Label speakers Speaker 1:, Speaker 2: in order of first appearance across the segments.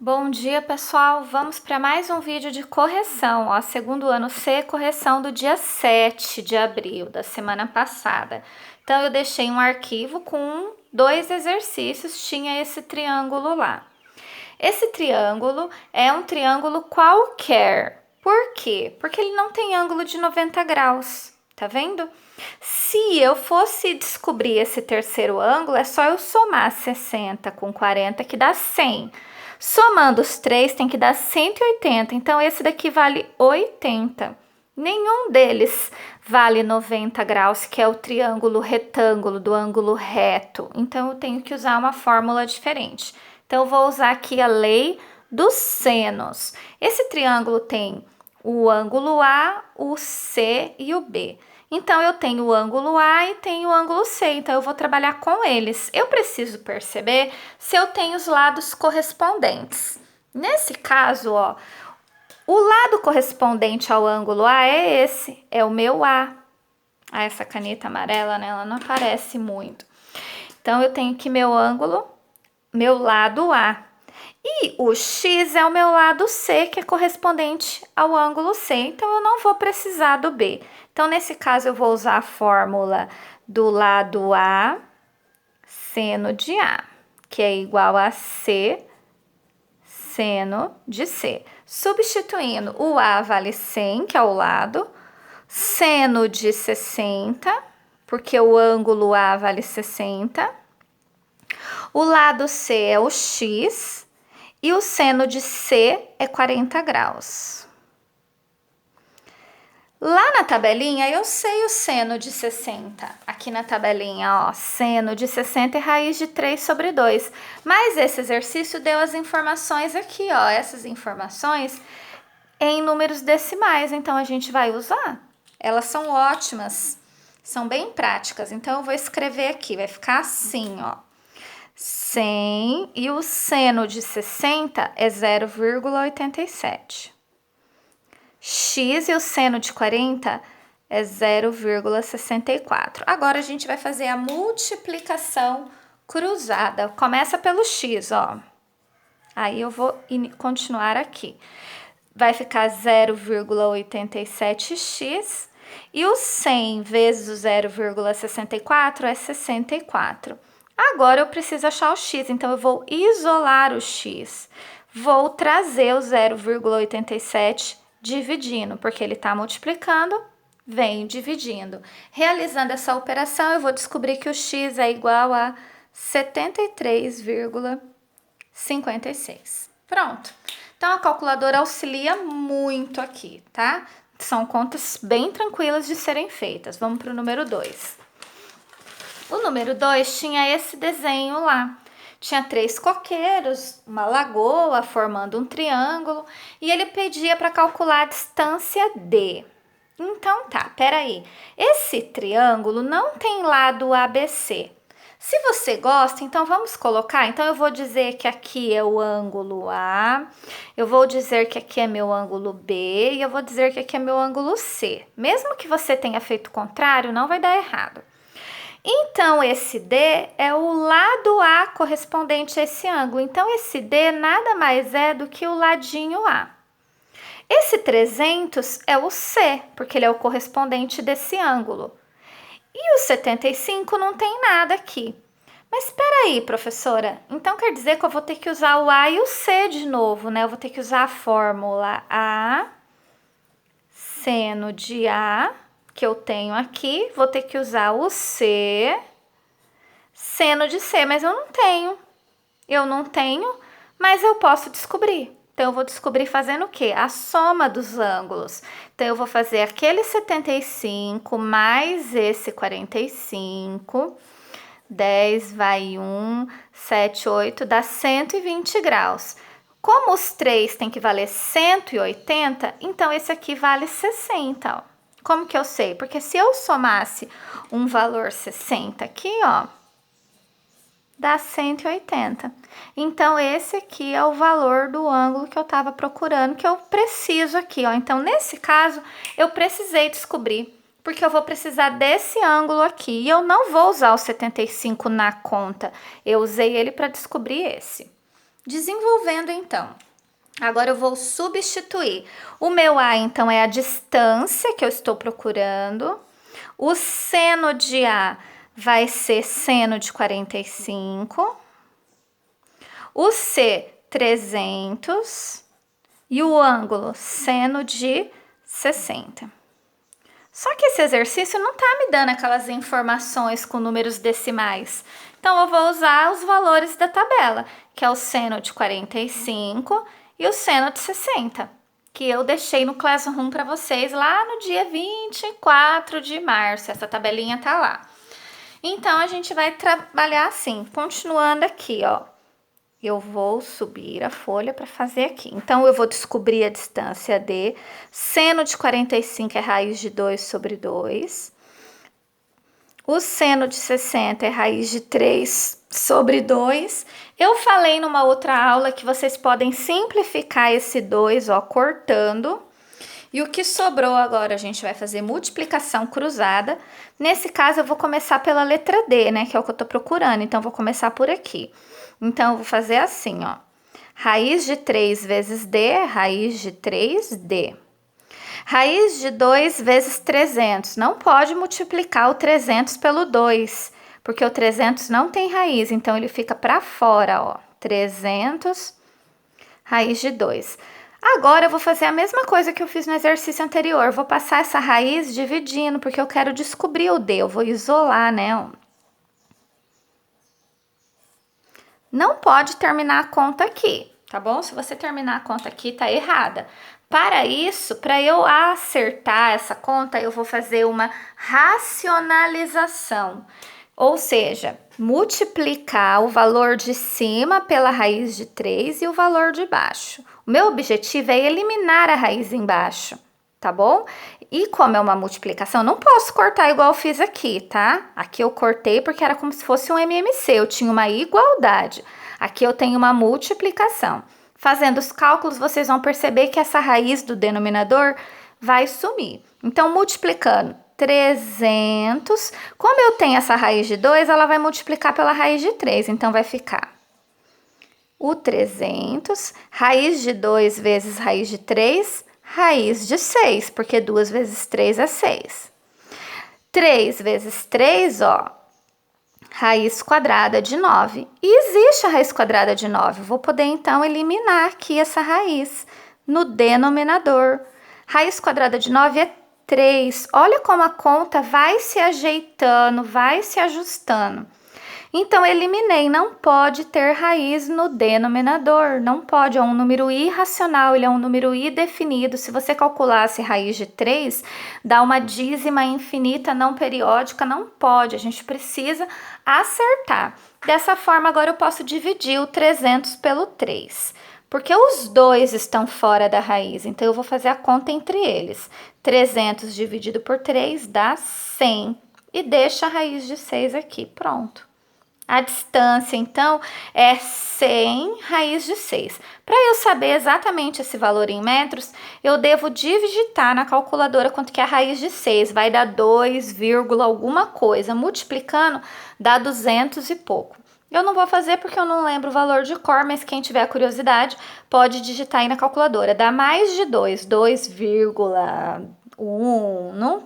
Speaker 1: Bom dia, pessoal! Vamos para mais um vídeo de correção, ó, segundo ano C, correção do dia 7 de abril, da semana passada. Então, eu deixei um arquivo com 2 exercícios, tinha esse triângulo lá. Esse triângulo é um triângulo qualquer. Por quê? Porque ele não tem ângulo de 90 graus, tá vendo? Se eu fosse descobrir esse terceiro ângulo, é só eu somar 60 com 40, que dá 100. Somando os três tem que dar 180, então esse daqui vale 80. Nenhum deles vale 90 graus, que é o triângulo retângulo do ângulo reto. Então eu tenho que usar uma fórmula diferente. Então eu vou usar aqui a lei dos senos. Esse triângulo tem o ângulo A, o C e o B. Então, eu tenho o ângulo A e tenho o ângulo C, então eu vou trabalhar com eles. Eu preciso perceber se eu tenho os lados correspondentes. Nesse caso, ó, o lado correspondente ao ângulo A é esse, é o meu A. Ah, essa caneta amarela, né, ela não aparece muito. Então, eu tenho aqui meu ângulo, meu lado A. E o X é o meu lado C, que é correspondente ao ângulo C. Então, eu não vou precisar do B. Então, nesse caso, eu vou usar a fórmula do lado A, seno de A, que é igual a C, seno de C. Substituindo, o A vale 100, que é o lado, seno de 60, porque o ângulo A vale 60. O lado C é o X e o seno de C é 40 graus. Lá na tabelinha, eu sei o seno de 60. Aqui na tabelinha, ó, seno de 60 é raiz de 3 sobre 2. Mas esse exercício deu as informações aqui, ó. Essas informações em números decimais, então a gente vai usar. Elas são ótimas, são bem práticas. Então, eu vou escrever aqui, vai ficar assim, ó. 100 e o seno de 60 é 0,87. X e o seno de 40 é 0,64. Agora, a gente vai fazer a multiplicação cruzada. Começa pelo X, ó. Aí, eu vou continuar aqui. Vai ficar 0,87x e o 100 vezes o 0,64 é 64. Agora, eu preciso achar o X, então eu vou isolar o X. Vou trazer o 0,87 dividindo, porque ele está multiplicando, vem dividindo. Realizando essa operação, eu vou descobrir que o X é igual a 73,56. Pronto. Então, a calculadora auxilia muito aqui, tá? São contas bem tranquilas de serem feitas. Vamos para o número 2. O número 2 tinha esse desenho lá. Tinha 3 coqueiros, uma lagoa formando um triângulo e ele pedia para calcular a distância D. Então tá, peraí. Esse triângulo não tem lado ABC. Se você gosta, então vamos colocar. Então eu vou dizer que aqui é o ângulo A, eu vou dizer que aqui é meu ângulo B e eu vou dizer que aqui é meu ângulo C. Mesmo que você tenha feito o contrário, não vai dar errado. Então, esse D é o lado A correspondente a esse ângulo. Então, esse D nada mais é do que o ladinho A. Esse 300 é o C, porque ele é o correspondente desse ângulo. E o 75 não tem nada aqui. Mas espera aí, professora. Então, quer dizer que eu vou ter que usar o A e o C de novo, né? Eu vou ter que usar a fórmula A, seno de A, que eu tenho aqui, vou ter que usar o C, seno de C, mas eu não tenho. Eu não tenho, mas eu posso descobrir. Então, eu vou descobrir fazendo o quê? A soma dos ângulos. Então, eu vou fazer aquele 75 mais esse 45. 10 vai 1, 7, 8, dá 120 graus. Como os três têm que valer 180, então esse aqui vale 60, ó. Como que eu sei? Porque se eu somasse um valor 60 aqui, ó, dá 180. Então, esse aqui é o valor do ângulo que eu estava procurando, que eu preciso aqui, ó. Então, nesse caso, eu precisei descobrir, porque eu vou precisar desse ângulo aqui. E eu não vou usar o 75 na conta, eu usei ele para descobrir esse. Desenvolvendo, então. Agora eu vou substituir. O meu A, então, é a distância que eu estou procurando. O seno de A vai ser seno de 45. O C, 300. E o ângulo, seno de 60. Só que esse exercício não tá me dando aquelas informações com números decimais. Então, eu vou usar os valores da tabela, que é o seno de 45 e o seno de 60, que eu deixei no Classroom para vocês lá no dia 24 de março. Essa tabelinha tá lá. Então, a gente vai trabalhar assim, continuando aqui, ó. Eu vou subir a folha para fazer aqui. Então, eu vou descobrir a distância de seno de 45 é raiz de 2 sobre 2. O seno de 60 é raiz de 3 sobre 2. Eu falei numa outra aula que vocês podem simplificar esse 2, ó, cortando. E o que sobrou agora, a gente vai fazer multiplicação cruzada. Nesse caso, eu vou começar pela letra D, né, que é o que eu tô procurando. Então, eu vou começar por aqui. Então, eu vou fazer assim, ó. Raiz de 3 vezes D é raiz de 3D. Raiz de 2 vezes 300. Não pode multiplicar o 300 pelo 2, porque o 300 não tem raiz, então ele fica para fora, ó. 300, raiz de 2. Agora eu vou fazer a mesma coisa que eu fiz no exercício anterior. Vou passar essa raiz dividindo, porque eu quero descobrir o D. Eu vou isolar, né? Não pode terminar a conta aqui, tá bom? Se você terminar a conta aqui, tá errada. Para isso, para eu acertar essa conta, eu vou fazer uma racionalização. Ou seja, multiplicar o valor de cima pela raiz de 3 e o valor de baixo. O meu objetivo é eliminar a raiz embaixo, tá bom? E como é uma multiplicação, não posso cortar igual eu fiz aqui, tá? Aqui eu cortei porque era como se fosse um MMC, eu tinha uma igualdade. Aqui eu tenho uma multiplicação. Fazendo os cálculos, vocês vão perceber que essa raiz do denominador vai sumir. Então, multiplicando 300, como eu tenho essa raiz de 2, ela vai multiplicar pela raiz de 3, então vai ficar o 300, raiz de 2 vezes raiz de 3, raiz de 6, porque 2 vezes 3 é 6. 3 vezes 3, ó, raiz quadrada de 9. E existe a raiz quadrada de 9. Vou poder, então, eliminar aqui essa raiz no denominador. Raiz quadrada de 9 é 3. Olha como a conta vai se ajeitando, vai se ajustando. Então, eliminei, não pode ter raiz no denominador, não pode, é um número irracional, ele é um número indefinido. Se você calculasse raiz de 3, dá uma dízima infinita não periódica, não pode, a gente precisa acertar. Dessa forma, agora eu posso dividir o 300 pelo 3, porque os dois estão fora da raiz, então eu vou fazer a conta entre eles. 300 dividido por 3 dá 100, e deixa a raiz de 6 aqui, pronto. A distância, então, é 100 raiz de 6. Para eu saber exatamente esse valor em metros, eu devo digitar na calculadora quanto que é a raiz de 6. Vai dar 2, alguma coisa. Multiplicando, dá 200 e pouco. Eu não vou fazer porque eu não lembro o valor de cor, mas quem tiver curiosidade pode digitar aí na calculadora. Dá mais de 2, 2,1, não?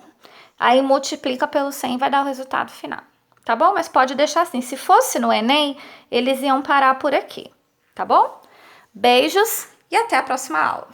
Speaker 1: Aí multiplica pelo 100 vai dar o resultado final. Tá bom? Mas pode deixar assim. Se fosse no Enem, eles iam parar por aqui. Tá bom? Beijos e até a próxima aula.